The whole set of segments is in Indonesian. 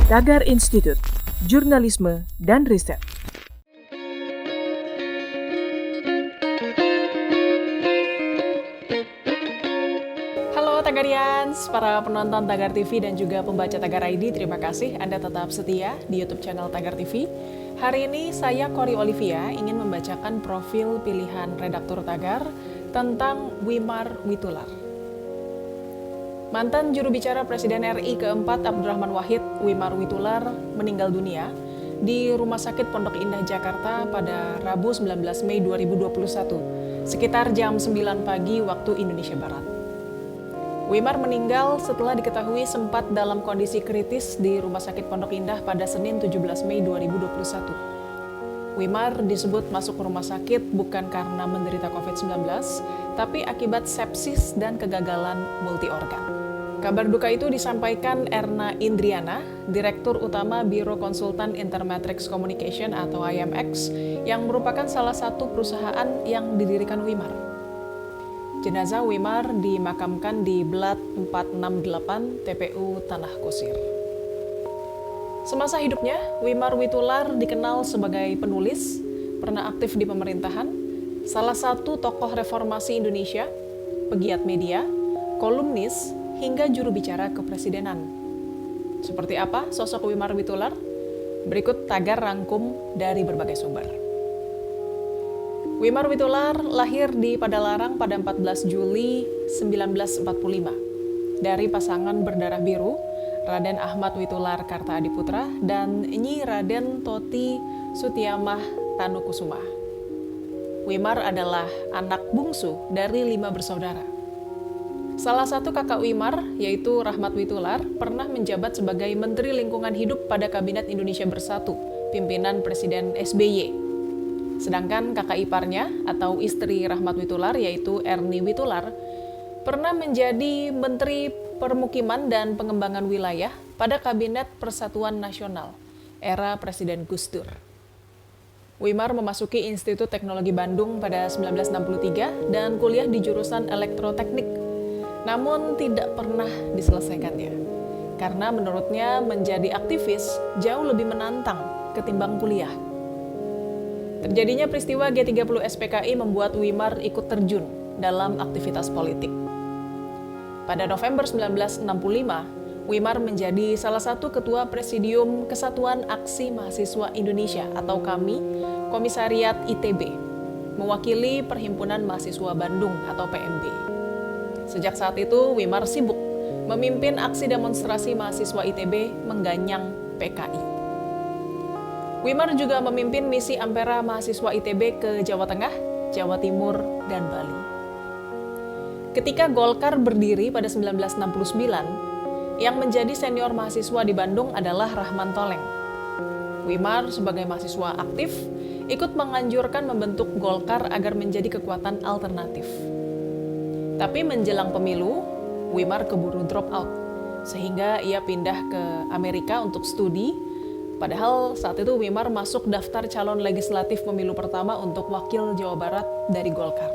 Tagar Institute, Jurnalisme dan Riset. Halo Tagarians, para penonton Tagar TV dan juga pembaca Tagar ID, terima kasih Anda tetap setia di YouTube channel Tagar TV. Hari ini saya, Kori Olivia, ingin membacakan profil pilihan redaktur Tagar tentang Wimar Witular. Mantan juru bicara Presiden RI keempat Abdurrahman Wahid, Wimar Witular, meninggal dunia di Rumah Sakit Pondok Indah, Jakarta pada Rabu 19 Mei 2021, sekitar jam 9 pagi waktu Indonesia Barat. Wimar meninggal setelah diketahui sempat dalam kondisi kritis di Rumah Sakit Pondok Indah pada Senin 17 Mei 2021. Wimar disebut masuk rumah sakit bukan karena menderita COVID-19, tapi akibat sepsis dan kegagalan multi-organ. Kabar duka itu disampaikan Erna Indriana, Direktur Utama Biro Konsultan Intermatrix Communication atau IMX, yang merupakan salah satu perusahaan yang didirikan Wimar. Jenazah Wimar dimakamkan di Blat 468 TPU Tanah Kusir. Semasa hidupnya, Wimar Witular dikenal sebagai penulis, pernah aktif di pemerintahan, salah satu tokoh reformasi Indonesia, pegiat media, kolumnis, hingga juru bicara kepresidenan. Seperti apa sosok Wimar Witular? Berikut Tagar rangkum dari berbagai sumber. Wimar Witular lahir di Padalarang pada 14 Juli 1945 dari pasangan berdarah biru Raden Ahmad Witular Kartaadiputra dan Nyi Raden Toti Sutiamah Tanukusuma. Wimar adalah anak bungsu dari 5 bersaudara. Salah satu kakak Wimar, yaitu Rahmat Witular, pernah menjabat sebagai Menteri Lingkungan Hidup pada Kabinet Indonesia Bersatu, pimpinan Presiden SBY. Sedangkan kakak iparnya, atau istri Rahmat Witular, yaitu Erni Witular, pernah menjadi Menteri Permukiman dan Pengembangan Wilayah pada Kabinet Persatuan Nasional, era Presiden Gus Dur. Wimar memasuki Institut Teknologi Bandung pada 1963 dan kuliah di jurusan Elektroteknik, namun tidak pernah diselesaikannya, karena menurutnya menjadi aktivis jauh lebih menantang ketimbang kuliah. Terjadinya peristiwa G30 SPKI membuat Wimar ikut terjun dalam aktivitas politik. Pada November 1965, Wimar menjadi salah satu ketua Presidium Kesatuan Aksi Mahasiswa Indonesia atau KAMI, Komisariat ITB, mewakili Perhimpunan Mahasiswa Bandung atau PMB. Sejak saat itu, Wimar sibuk memimpin aksi demonstrasi mahasiswa ITB mengganyang PKI. Wimar juga memimpin misi Ampera mahasiswa ITB ke Jawa Tengah, Jawa Timur, dan Bali. Ketika Golkar berdiri pada 1969, yang menjadi senior mahasiswa di Bandung adalah Rahman Toleng. Wimar sebagai mahasiswa aktif ikut menganjurkan membentuk Golkar agar menjadi kekuatan alternatif. Tapi menjelang pemilu, Wimar keburu drop out, sehingga ia pindah ke Amerika untuk studi, padahal saat itu Wimar masuk daftar calon legislatif pemilu pertama untuk wakil Jawa Barat dari Golkar.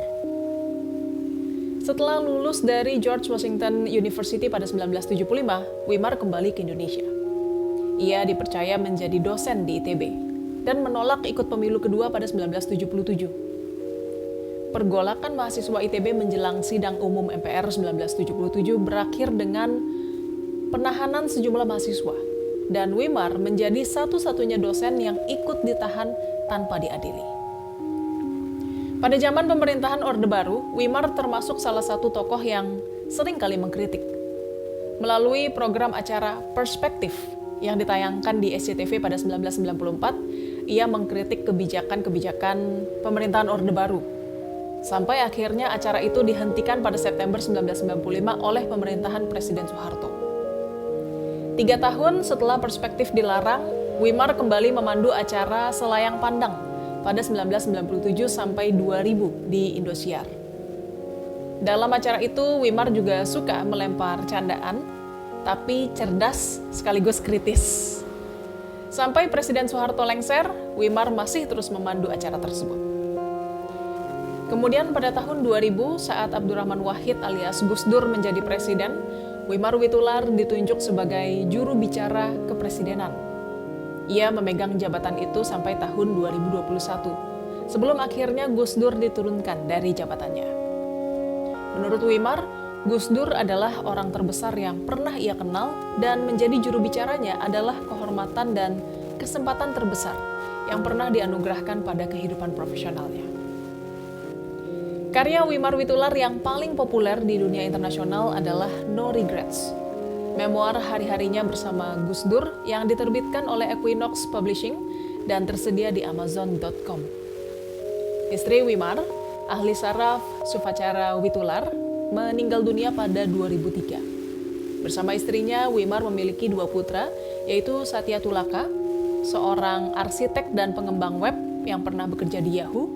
Setelah lulus dari George Washington University pada 1975, Wimar kembali ke Indonesia. Ia dipercaya menjadi dosen di ITB dan menolak ikut pemilu kedua pada 1977. Pergolakan mahasiswa ITB menjelang sidang umum MPR 1977 berakhir dengan penahanan sejumlah mahasiswa, dan Wimar menjadi satu-satunya dosen yang ikut ditahan tanpa diadili. Pada zaman pemerintahan Orde Baru, Wimar termasuk salah satu tokoh yang sering kali mengkritik. Melalui program acara Perspektif yang ditayangkan di SCTV pada 1994, ia mengkritik kebijakan-kebijakan pemerintahan Orde Baru. Sampai akhirnya acara itu dihentikan pada September 1995 oleh pemerintahan Presiden Soeharto. 3 tahun setelah Perspektif dilarang, Wimar kembali memandu acara Selayang Pandang pada 1997 sampai 2000 di Indosiar. Dalam acara itu, Wimar juga suka melempar candaan, tapi cerdas sekaligus kritis. Sampai Presiden Soeharto lengser, Wimar masih terus memandu acara tersebut. Kemudian pada tahun 2000, saat Abdurrahman Wahid alias Gus Dur menjadi presiden, Wimar Witular ditunjuk sebagai juru bicara kepresidenan. Ia memegang jabatan itu sampai tahun 2021, sebelum akhirnya Gus Dur diturunkan dari jabatannya. Menurut Wimar, Gus Dur adalah orang terbesar yang pernah ia kenal dan menjadi juru bicaranya adalah kehormatan dan kesempatan terbesar yang pernah dianugerahkan pada kehidupan profesionalnya. Karya Wimar Witular yang paling populer di dunia internasional adalah No Regrets, memoir hari-harinya bersama Gus Dur yang diterbitkan oleh Equinox Publishing dan tersedia di Amazon.com. Istri Wimar, ahli saraf Sufacara Witular, meninggal dunia pada 2003. Bersama istrinya, Wimar memiliki 2 putra, yaitu Satya Tulaka, seorang arsitek dan pengembang web yang pernah bekerja di Yahoo,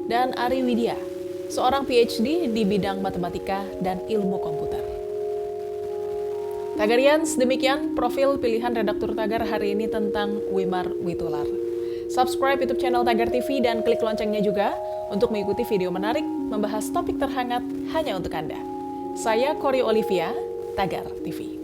dan Ari Widya, seorang PhD di bidang matematika dan ilmu komputer. Tagarians, demikian profil pilihan redaktur Tagar hari ini tentang Wimar Witular. Subscribe YouTube channel Tagar TV dan klik loncengnya juga untuk mengikuti video menarik membahas topik terhangat hanya untuk Anda. Saya Cory Olivia, Tagar TV.